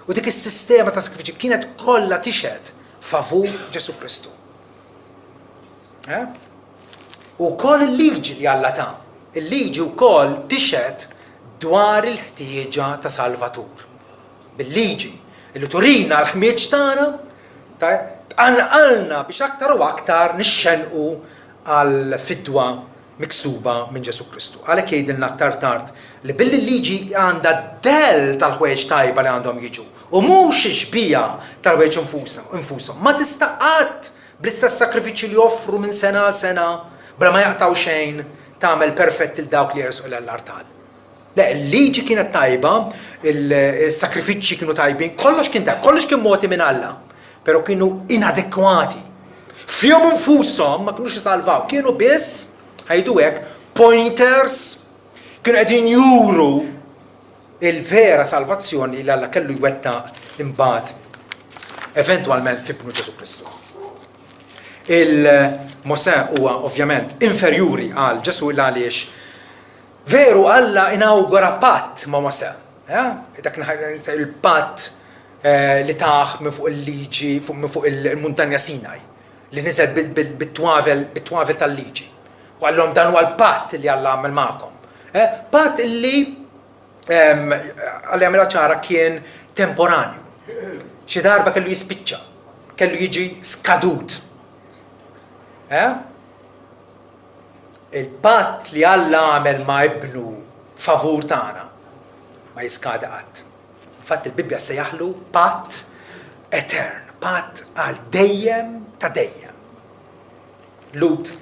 u dik is-sistema ta' sakrifiċi kienet kollha tixed favur Ġesu Kristu. U kol il-liġi li Alla ta' il-liġi u kol tixed dwar il-ħtieġa ta' Salvatur. Bil-liġi li turina l-ħmieġ tagħna tqanqalna biex aktar u aktar nixxenqu għal fidwa miksuba minn Ġesu Kristu. Għalhekk jgħidilna aktar tard li billi-liġi għandha del tal-ħwejjeġ tajba li għandhom jiġu u mhux ixbija tal-ħwejjeġ infushom. Ma tista' qatt bl-istess sakrifiċċji li joffru minn sena għal sena bla ma jaqtaw xejn tagħmel perfett il dawk li jersu l-artal. Le, il-liġi kienet tajba, il-sakrifiċċji kienu tajbin, kollox kien tajb, kollox kien moti minn Alla, però kienu inadekwati. Fihom infushom ma kinux jisalvaw, kienu biss ħajdu hekk pointers, kienu qegħdin juru il-vera salvazzjoni li Alla kellu jwettaq imbagħad eventwalment f'ibnu Ġesu Kristu. Il-Mosè huwa ovvjament inferjuri għal Ġesu għaliex veru Alla inawgura patt ma' Mosè. Dak il-patt li taħ minn fuq il-liġi, minn fuq il-Muntanja Sinaj, li niżel bit-twavel tal-liġi. U għallhom dan huwa l-patt li Alla għamel magħkom. Patt li għalli għamilha ċara kien temporanju. Xi darba kellu jispiċċa, kellu jiġi skadut. Il-patt li Alla għamel ma' ibnu favur tagħna ma jiskada qatt. Infatti il-Bibbja sejjaħlu patt etern, patt għal dejjem ta' dejjem. Lut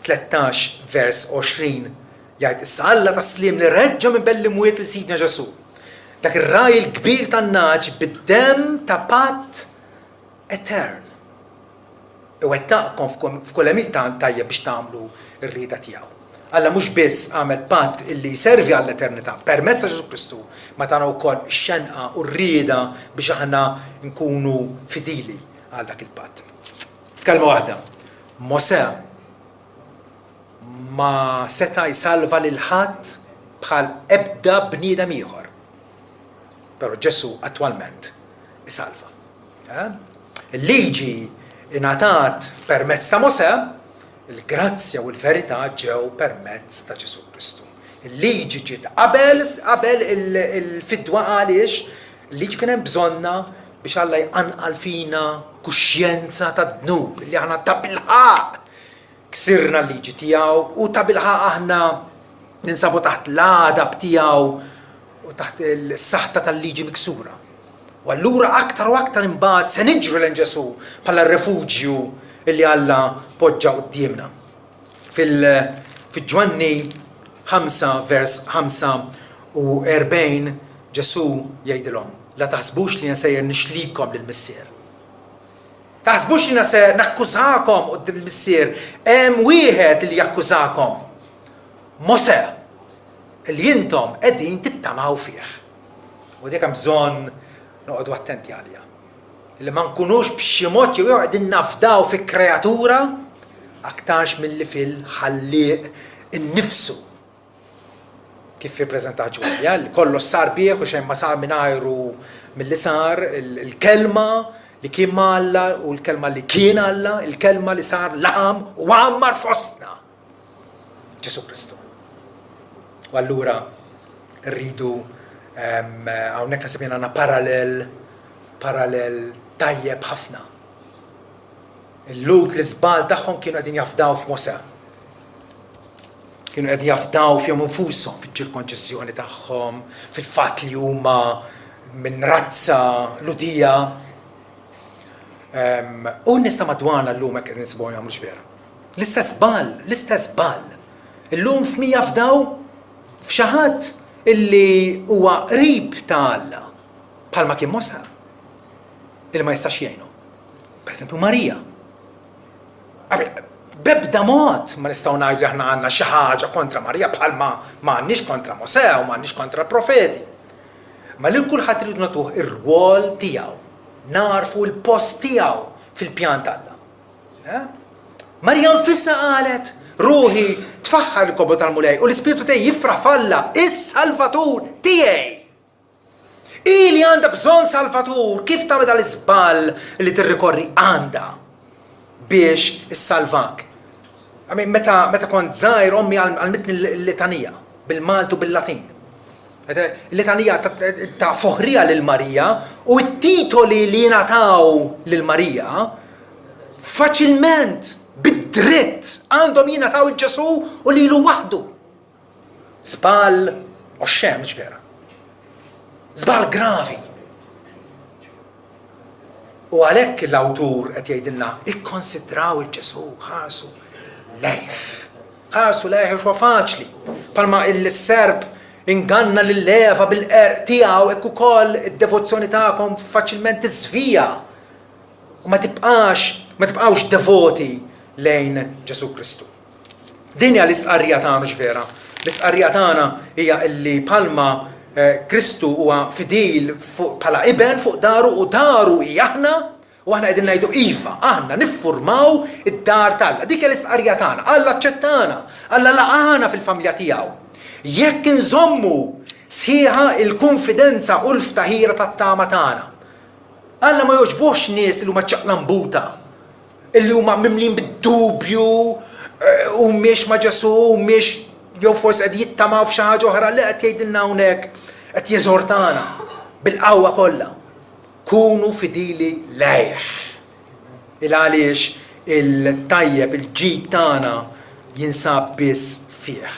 13 vers 20 jgħid issa Alla taslim li reġġa minn belli mwiet li Sidna Ġesu. Dak ir-raj il-kbir tan-naġ bid-demm ta' patt etern. U għettaqkom f'kull emil tajjeb biex tagħmlu r-rieda tiegħu. Alla mhux biss għamel patt illi jservi għall-eternità permezz ta' Ġesu Kristu, ma tagħna wkoll ix-xenqa u r-rieda biex aħna nkunu fidili għal dak il-patt. F'kelma waħda, Mosè ma seta' jsalva lil ħadd bħal ebda bniedem ieħor. Però Ġesu attwalment isalva. Il-liġi ingħatat permezz ta' Mosè, il-grazzja u l-verità ġew permezz ta' Ġesu Kristu. Il-liġi ġiet qabel il-fidwa għaliex il-liġi kien hemm bżonna biex Alla jqanqal fina kuxjenza ta' dnub li aħna ta' bilħaq ksirna l-liġi tiegħu u ta' bilħaq aħna ninsabu taħt l-għadab tiegħu u taħt il-saħta tal-liġi miksura. U allura aktar u aktar imbagħad se niġru lejn Ġesu bħala r-refuġju illi Alla poġġa qudiemna. Fil-Ġwanni 5 vers 45 Ġesu jgħidilhom: la taħsbux li nsejjer nixlikom lill-Missier. Taħsbux li se nakkużakom qudiem il-Missier. Hemm wieħed li jakkużakom. Mosè li intom qegħdin tittamaw fih. U dik hemm bżonn noqogħdu attenti għaliha. Li ma nkunux b'xi mod jew qegħdin nafdaw fi kreatura aktarx milli fil-ħallieq innifsu. Kif jippreżenta Ġwanni, li kollox sar bih u xejn ma sar mingħajru milli sar il-kelma li kien ma' Alla u l-kelma li kien Alla, il-kelma li sar laħam u għammar fostna. Ġesu Kristu. U allura rridu hawnhekk nasib għandna parallel tajjeb ħafna. Il-lut l-iżbal tagħhom kienu qegħdin jafdaw f'Mosè. Kienu qegħdin jafdaw fihom infushom fiċ-ċirkonċissjoni tagħhom, fil-fatt li huma minn razza ludija. U nista' madwarna llum hekk qegħdin nisibgħu jagħmlu x'vera. L-istess ball. Illum f'mija jafdaw f'xi ħadd illi huwa qrib ta' Alla bħalma kien Mosè illi ma jistax jgħinu. Pereżempju Marija. B'ebda mod ma nistgħu ngħidu li aħna għandna xi ħaġa kontra Marija bħalma m'għandniex kontra Mosè u m'għandniex kontra l-profeti. Ma lil kulħadd irid nagħtuh ir-rwol tiegħu. Narfu l-post tiegħu fil-pjan t'Alla. Marija nfissa qalet ruħi tfaħħar il-kobru tal-mulej u l-Ispiritu tiegħi jifraħ f'Alla, is-Salvatur tiegħi. Ili għandha bżonn Salvatur, kif tagħmel dal-iżball li tirrikorri għandha biex issalvak. Meta kont żgħir ommi għalmitni l-litanija bil-Maltu bil-Latin. Il-litanija ta' foħrija lil Marija u t-titoli li jingħataw lil Marija faċilment bid-dritt għandhom jingħataw il-Ġesu u lilu waħdu. Żball oxxem mhux vera. Żball gravi. U għalhekk l-awtur qed jgħidilna ikkonsidraw il-Ġesu, ħarsu lejh huwa faċli. Palma il-Serb inganna lill-leva bil-qerq tiegħu hekk ukoll id-devozzjoni tagħkom faċilment tiżvija. U ma tibqgħux devoti lejn Ġesu Kristu. Din hija l-istqarrija tagħna mhux vera. L-istqarrija tagħna hija li palma Kristu huwa fidil bħala iben fuq daru u daru hija aħna u aħna qegħdin ngħidu iva, aħna niffurmaw id-dar tagħna. Dik hija l-istqarrija tagħna. Alla aċċettana, Alla laqana fil-familja tiegħu. Jekk inżommu sħiħa il-konfidenza u l-ftaħira tat-tama tagħna. Alla ma jogħġbuhx nies li huma ċaqlambuta, illi huma mimlin bid-dubju u mhix ma' Ġesu u mhix jew forsi qed jittamaw f'xi ħaġa oħra li qed jgħidilna hawnhekk qed jeżortana bil-qawwa kollha. Kunu fidili lejh. Għaliex il-tajjeb il-ġid tagħna jinsab biss fih.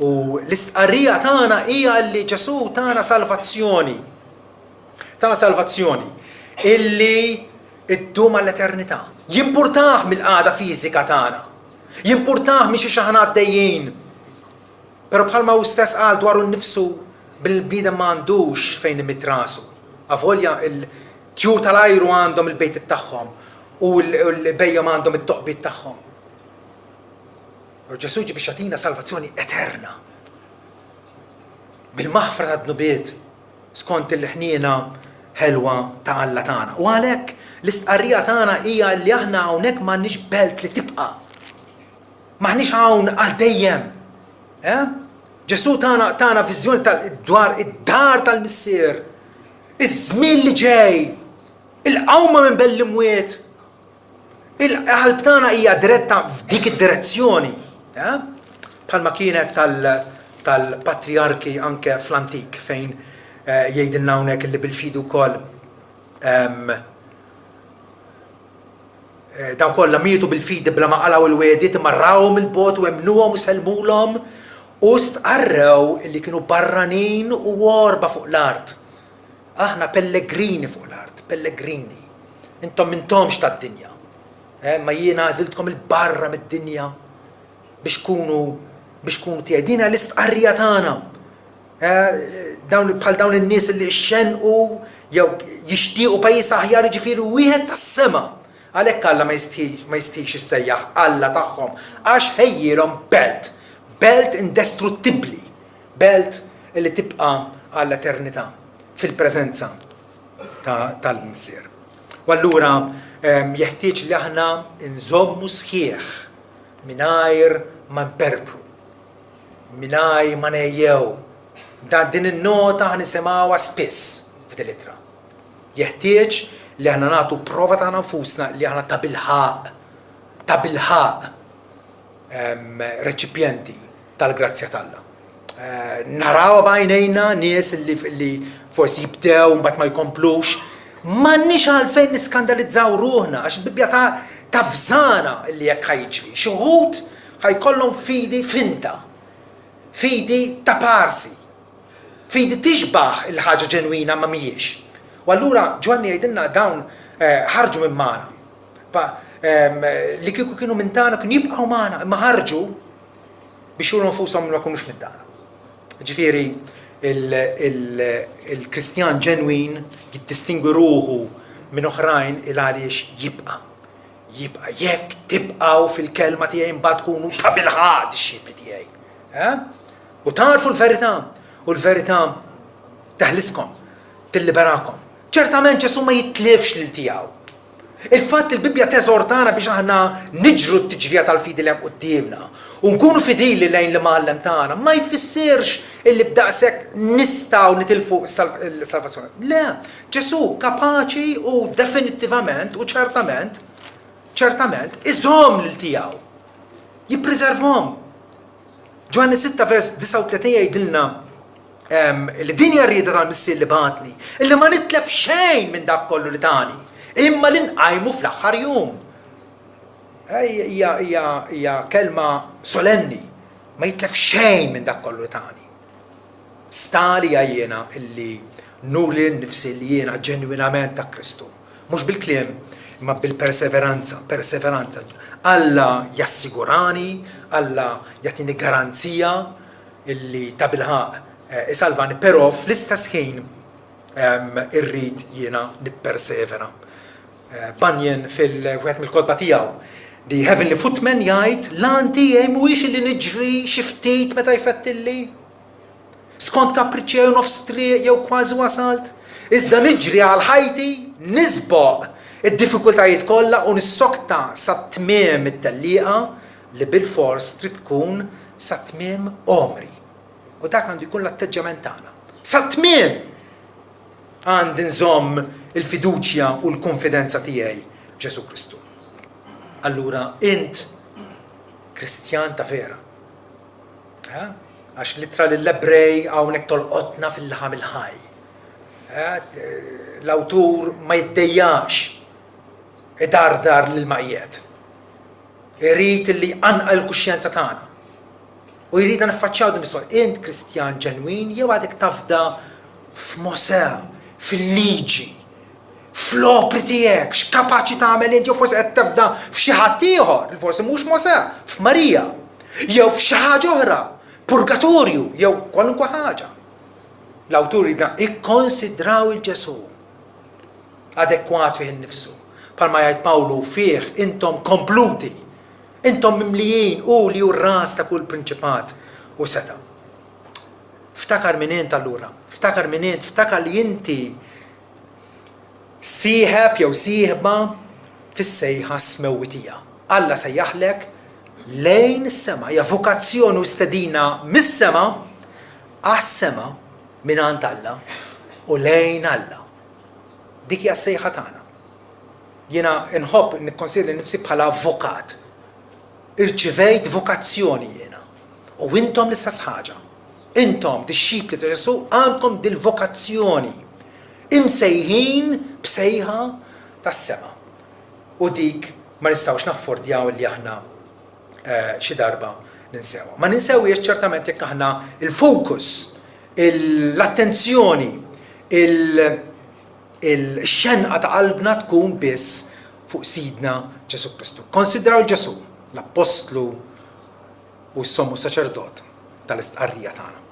U l-istqarrija tagħna hija li Ġesu tagħna salvazzjoni. Tagħna salvazzjoni illi iddum għall-eternità. Jimpurtah mill-qagħda fiżika tagħna. Jimpurtah minn xi ħana għaddejjin. Però bħalma hu stess qal dwaru nnifsu bil-bniedem m'għandux fejn imit rasu. Avolja il-tjur tal-ajru għandhom il-bejt tagħhom u l-bejjem għandhom it-toqbit tagħhom. Ġesu ġi biex jagħtina salvazzjoni eterna. Bil-maħfra tad-dnubiet skont il-ħniena ħelwa ta' Alla tagħna. U għalhekk l-istqarrija tagħna hija li aħna hawnhekk m'għandniex belt li tibqa'. M'aħniex hawn għal dejjem. Ġesu tagħna viżjoni dwar id-dar tal-Missier. Iż-żmien li ġej, il-qawma minn bell-imwiet, il-qalb tagħna hija diretta f'dik id-direzzjoni. Bħalma kienet tal-patriarki anke fl-antik fejn jgħidilna hawnhekk li bil-fidu wkoll dawn kollha mietu bil-fidi bla ma qalaw il-wedi marrawhom il-bot u emnuhom u selmulhom u stqarrew li kienu barranin u worba fuq l-art. Aħna pellegrini fuq l-art, pellegrini. Intom mintomx tad-dinja. Ma jiena għażiltkom il-barra mid-dinja biex kunu tiegħi. Dina l-istqarrija tagħna. Bħal dawn in-nies li xxenqu jew jixtiequ pajjiż aħjar jiġifieri wieħed tas-sema. Għalhekk Alla ma jistix issejjaħ Alla tagħhom għax ħejjilhom belt indestruttibbli, belt li tibqa' għall-eternità fil-preżenza tal-Missier. U allura jeħtieġ li aħna nżommu sħiħ mingħajr ma nperpru, mingħajr ma nejjew. Din in-nota ħanisimgħuha spiss f'dil-ittra. Jeħtieġ li aħna nagħtu prova ta' nfusna li aħna ta' bilħaq reċipjenti tal-grazzja tagħlla. Naraw b'għajnejna nies li forsi jibdew mbagħad ma jkomplux. M'għandniex għalfejn niskandalizzaw ruħna għax il-Bibbja ta' fżana li jekk ħajġri. Xi wħud ħajkollhom fidi finta, fidi ta' parsi, fidi tixbaħ il-ħaġa ġenwina ma mhijiex. U allura Ġwanni jgħidilna dawn ħarġu minn magħna. Li kieku kienu minn tagħna kienu jibqgħu magħna, imma ħarġu biex juru nfushom ma jkunux minn tagħna. Ġifieri il-Kristjan ġenwin jiddistingwi ruħu minn oħrajn il għaliex jibqa' jekk tibqgħu fil-kelma tiegħi mbagħad tkunu ta' bilħaq ix-xibli tiegħi. U tarfu l-verità, u l-verità teħliskom, tilliberakom. ċertament Ġesu ma jitlifx lil tiegħu. Il-fatt il-Bibbja teżortana biex aħna niġru t-tiġrija tal-fidi li hemm qudiemna u nkunu fidili lejn li mgħallem tagħna ma jfissirx illi b'daqshekk nistgħu nitilfu s-salvazzjoni. Le, Ġesu kapaċi u definittivament u ċertament iżhom lil tiegħu. Jippreservhom. Ġwanni 6 vers 39 jgħidilna li din hija rrieda tal-Missier li batni, illi ma nitlef xejn minn dak kollu li tani, imma li nqajmu fl-aħħar jum. Hija kelma solenni, ma jitlef xejn minn dak kollu li tani. Stari jiena illi nur li nnifsi li jiena ġenwinament ta' Kristu. Mhux bil-kliem, imma bil-perseveranza. Alla jassigurani, Alla jagħtini garanzija illi ta' bilħaq isalvani, però fl-istess ħin irrid jiena nippersevera. Bunyan fil-wieħed mill-kotba tiegħu, The Heavenly Footman jgħid lan tiegħi mhuwiex li niġri xi ftit meta jfettilli. Skont kapriċċ jew nofs triq jew kważi wasalt, iżda niġri għal ħajti, nisboq id-diffikultajiet kollha u nissokta sa tmiem it-tellieqa li bil-fors trid tkun sa tmiem omri. U dak għandu jkun l-atteġġament tagħna. Sa tmiem għandi nżomm il-fiduċja u l-konfidenza tiegħi Ġesu Kristu. Allura int Kristjan ta' vera. Għax litra lill-Ebrej hawnhekk tolqotna fil-laħam il-ħaj. L-awtur ma jiddejjax idardar lill-maqjiet. Irid li anqa l-kuxjenza tagħna. U jrid niffaċċjaw din is-sor. Int Kristjan ġenwin jew għadek tafda f'Mosè, fil-liġi, fl-opri tiegħek, x'kapaċi tagħmel int jew forsi qed tafda f'xi ħadd ieħor, forsi mhux Mosè, f'Marija, jew f'xi ħaġa oħra, purgatorju, jew kwalunkwe ħaġa. L-awtur jridna ikkonsidraw il-Ġesu adekwat fih innifsu. Palma jgħid Pawlu fih intom kompluti. Intom mimlijin u li hu r-ras ta' kull prinċipat u seta. Ftakar minn int allura, ftakar li inti sieħeb jew sieħba fis-sejħa smewwitija. Alla sejjaħlek lejn is-sema, hija vokazzjoni u stedina mis-sema għas-sema mingħand Alla u lejn Alla. Dik hija s-sejħa tagħna. Jiena nħobb nikkonsidra nifsi bħala avvokat. Irċivejt vokazzjoni jiena. U intom l-istess ħaġa. Intom, disċipli ta' Ġesu, għandkom dil-vokazzjoni. Imsejħin b'sejħa tas-sema. U dik ma nistgħux naffordjaw li aħna xi darba ninsewa. Ma ninsewiex ċertament jekk aħna il-fokus, l-attenzjoni, il-xenqa ta' qalbna tkun biss fuq Sidna Ġesu Kristu. Konsidraw Ġesu, l-Apostlu u s-Sommu Saċerdot tal-istqarrija tagħna.